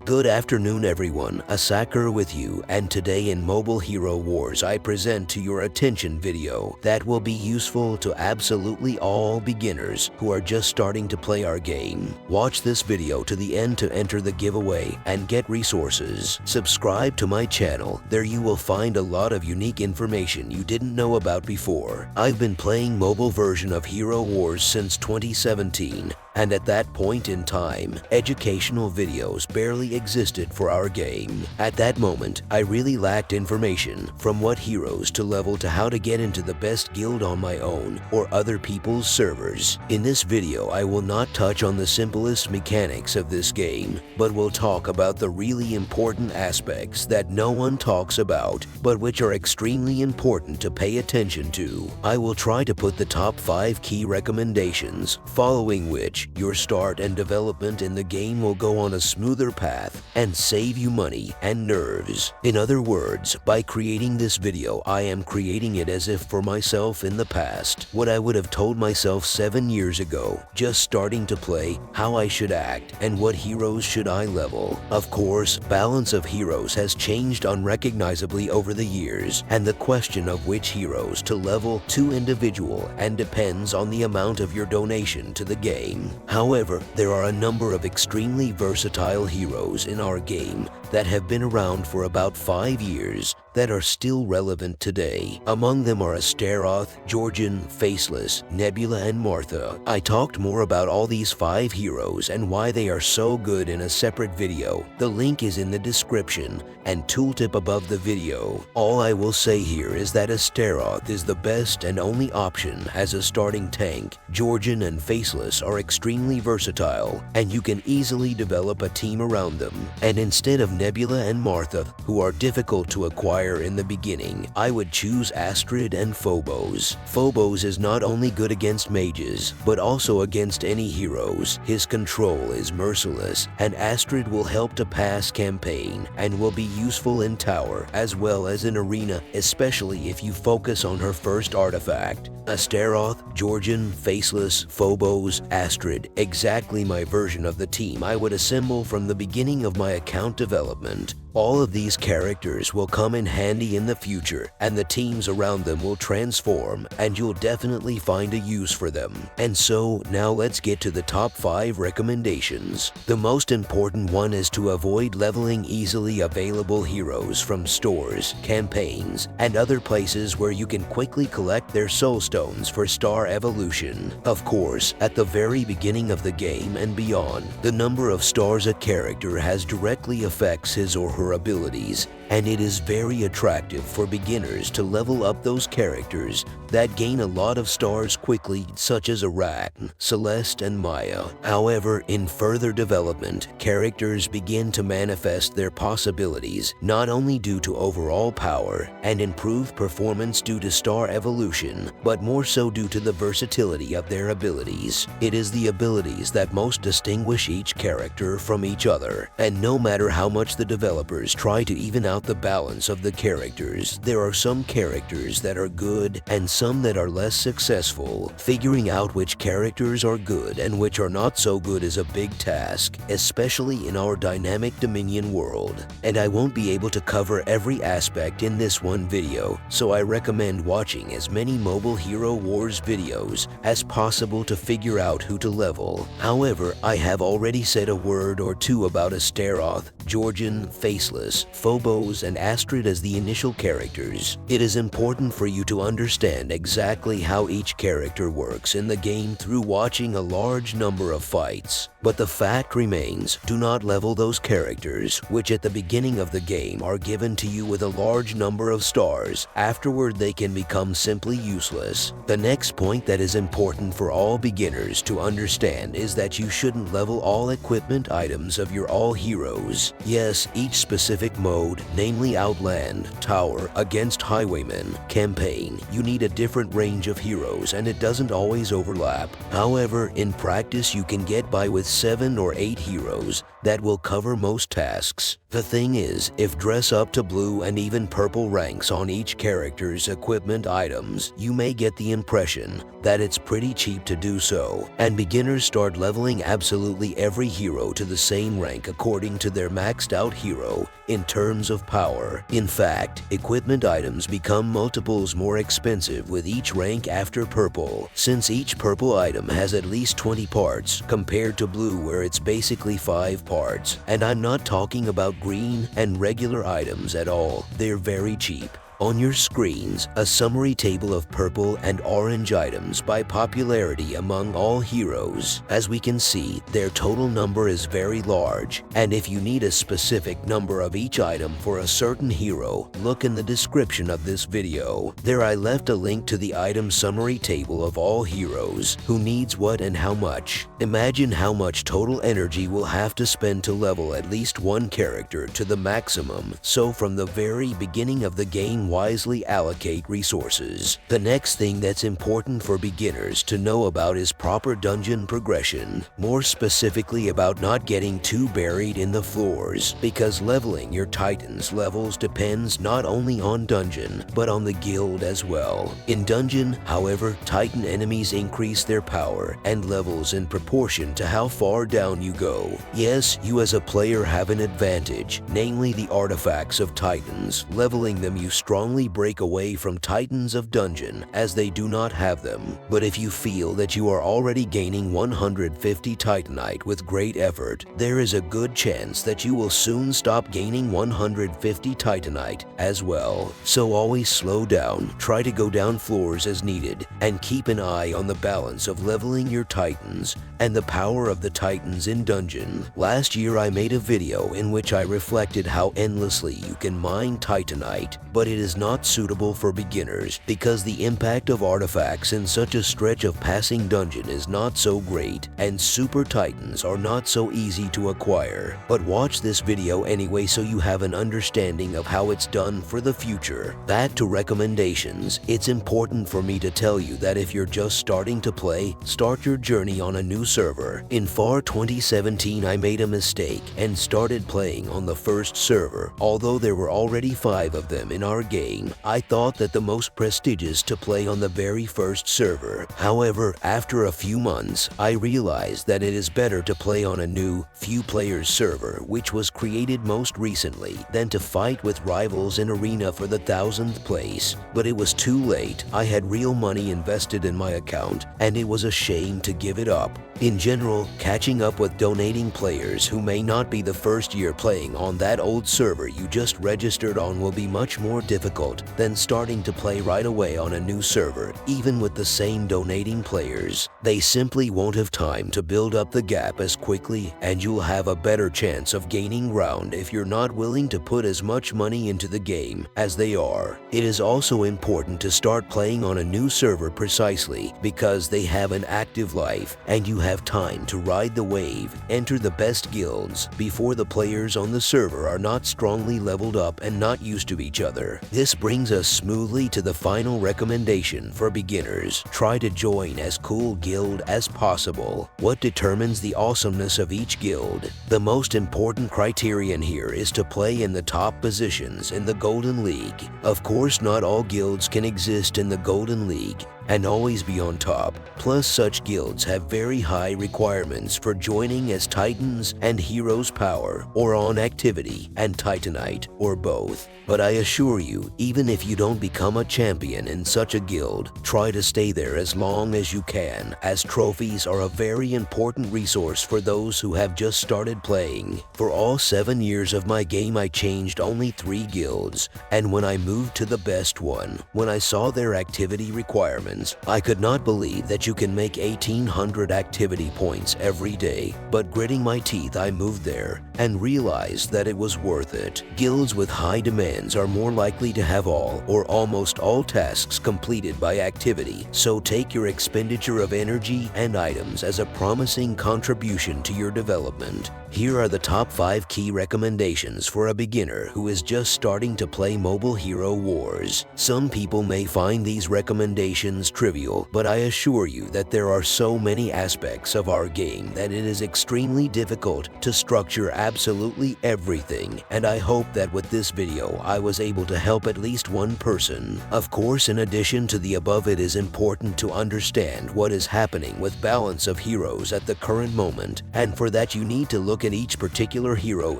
Good afternoon everyone, Asakura with you, and today in Mobile Hero Wars I present to your attention video that will be useful to absolutely all beginners who are just starting to play our game. Watch this video to the end to enter the giveaway and get resources. Subscribe to my channel, there you will find a lot of unique information you didn't know about before. I've been playing mobile version of Hero Wars since 2017. And at that point in time, educational videos barely existed for our game. At that moment, I really lacked information from what heroes to level to how to get into the best guild on my own or other people's servers. In this video, I will not touch on the simplest mechanics of this game, but will talk about the really important aspects that no one talks about, but which are extremely important to pay attention to. I will try to put the top 5 key recommendations, following which your start and development in the game will go on a smoother path and save you money and nerves. In other words, by creating this video, I am creating it as if for myself in the past, what I would have told myself 7 years ago, just starting to play, how I should act, and what heroes should I level. Of course, balance of heroes has changed unrecognizably over the years, and the question of which heroes to level to individual and depends on the amount of your donation to the game. However, there are a number of extremely versatile heroes in our game that have been around for about 5 years that are still relevant today. Among them are Astaroth, Georgian, Faceless, Nebula, and Martha. I talked more about all these 5 heroes and why they are so good in a separate video. The link is in the description and tooltip above the video. All I will say here is that Astaroth is the best and only option as a starting tank. Georgian and Faceless are extremely versatile, and you can easily develop a team around them. And instead of Nebula and Martha, who are difficult to acquire in the beginning, I would choose Astrid and Phobos. Phobos is not only good against mages, but also against any heroes. His control is merciless, and Astrid will help to pass campaign and will be useful in tower as well as in arena, especially if you focus on her first artifact. Astaroth, Georgian, Faceless, Phobos, Astrid, exactly my version of the team I would assemble from the beginning of my account development. All of these characters will come in handy in the future, and the teams around them will transform, and you'll definitely find a use for them. And so, now let's get to the top 5 recommendations. The most important one is to avoid leveling easily available heroes from stores, campaigns, and other places where you can quickly collect their soul stones for star evolution. Of course, at the very beginning of the game and beyond, the number of stars a character has directly affects his or her abilities, and it is very attractive for beginners to level up those characters that gain a lot of stars quickly, such as Arachne, Celeste, and Maya. However, in further development, characters begin to manifest their possibilities not only due to overall power and improved performance due to star evolution, but more so due to the versatility of their abilities. It is the abilities that most distinguish each character from each other, and no matter how much the developers try to even out the balance of the characters, there are some characters that are good and some that are less successful. Figuring out which characters are good and which are not so good is a big task, especially in our dynamic Dominion world. And I won't be able to cover every aspect in this one video, so I recommend watching as many Mobile Hero Wars videos as possible to figure out who to level. However, I have already said a word or two about Astaroth, Georgian, Faceless, Phobos, and Astrid as the initial characters. It is important for you to understand exactly how each character works in the game through watching a large number of fights. But the fact remains, do not level those characters, which at the beginning of the game are given to you with a large number of stars. Afterward, they can become simply useless. The next point that is important for all beginners to understand is that you shouldn't level all equipment items of your all heroes. Yes, each specific mode, namely Outland, Command, Tower, Against Highwaymen, Campaign, you need a different range of heroes and it doesn't always overlap. However, in practice you can get by with 7 or 8 heroes that will cover most tasks. The thing is, if dress up to blue and even purple ranks on each character's equipment items, you may get the impression that it's pretty cheap to do so, and beginners start leveling absolutely every hero to the same rank according to their maxed out hero in terms of power. In fact, equipment items become multiples more expensive with each rank after purple, since each purple item has at least 20 parts compared to blue where it's basically 5 parts. And I'm not talking about green and regular items at all, they're very cheap. On your screens, a summary table of purple and orange items by popularity among all heroes. As we can see, their total number is very large, and if you need a specific number of each item for a certain hero, look in the description of this video. There I left a link to the item summary table of all heroes, who needs what and how much. Imagine how much total energy we'll have to spend to level at least one character to the maximum, so from the very beginning of the game wisely allocate resources. The next thing that's important for beginners to know about is proper dungeon progression, more specifically about not getting too buried in the floors, because leveling your Titans levels depends not only on dungeon, but on the guild as well. In dungeon, however, Titan enemies increase their power and levels in proportion to how far down you go. Yes, you as a player have an advantage, namely the artifacts of Titans. Leveling them you strongly break away from Titans of Dungeon as they do not have them. But if you feel that you are already gaining 150 Titanite with great effort, there is a good chance that you will soon stop gaining 150 Titanite as well. So always slow down, try to go down floors as needed, and keep an eye on the balance of leveling your Titans and the power of the Titans in dungeon. Last year I made a video in which I reflected how endlessly you can mine Titanite, but it is not suitable for beginners because the impact of artifacts in such a stretch of passing dungeon is not so great, and super Titans are not so easy to acquire. But watch this video anyway so you have an understanding of how it's done for the future. Back to recommendations, it's important for me to tell you that if you're just starting to play, start your journey on a new server. In FAR 2017 I made a mistake and started playing on the first server. Although there were already 5 of them in our game, I thought that the most prestigious to play on the very first server. However, after a few months, I realized that it is better to play on a new, few players server which was created most recently than to fight with rivals in arena for the 1000th place. But it was too late. I had real money invested in my account and it was a shame to give it up. In general, catching up with donating players who may not be the first year playing on that old server you just registered on will be much more difficult than starting to play right away on a new server, even with the same donating players. They simply won't have time to build up the gap as quickly, and you'll have a better chance of gaining ground if you're not willing to put as much money into the game as they are. It is also important to start playing on a new server precisely because they have an active life and you have time to ride the wave, enter the best guilds before the players on the server are not strongly leveled up and not used to each other. This brings us smoothly to the final recommendation for beginners. Try to join as cool guild as possible. What determines the awesomeness of each guild? The most important criterion here is to play in the top positions in the Golden League. Of course, not all guilds can exist in the Golden League and always be on top. Plus, such guilds have very high requirements for joining as Titans and Heroes Power, or on Activity and Titanite, or both. But I assure you, even if you don't become a champion in such a guild, try to stay there as long as you can, as trophies are a very important resource for those who have just started playing. For all 7 years of my game I changed only 3 guilds, and when I moved to the best one, when I saw their activity requirements, I could not believe that you can make 1800 activity points every day, but gritting my teeth I moved there and realized that it was worth it. Guilds with high demands are more likely to have all or almost all tasks completed by activity, so take your expenditure of energy and items as a promising contribution to your development. Here are the top 5 key recommendations for a beginner who is just starting to play Mobile Hero Wars. Some people may find these recommendations trivial, but I assure you that there are so many aspects of our game that it is extremely difficult to structure absolutely everything, and I hope that with this video I was able to help at least one person. Of course, in addition to the above, it is important to understand what is happening with balance of heroes at the current moment, and for that you need to look at each particular hero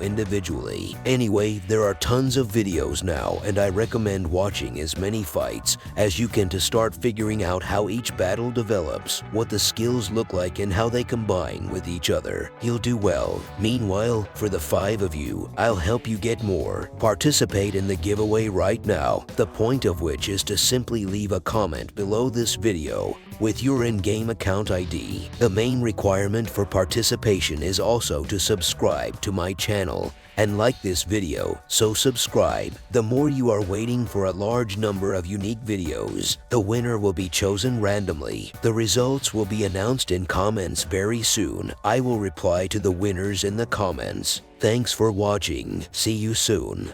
individually. Anyway, there are tons of videos now, and I recommend watching as many fights as you can to start figuring out how each battle develops, what the skills look like, and how they combine with each other. You'll do well. Meanwhile, for the 5 of you, I'll help you get more. Participate in the giveaway right now, the point of which is to simply leave a comment below this video with your in-game account ID. The main requirement for participation is also to subscribe to my channel and like this video, so subscribe. The more you are waiting for a large number of unique videos, the winner will be chosen randomly. The results will be announced in comments very soon. I will reply to the winners in the comments. Thanks for watching. See you soon.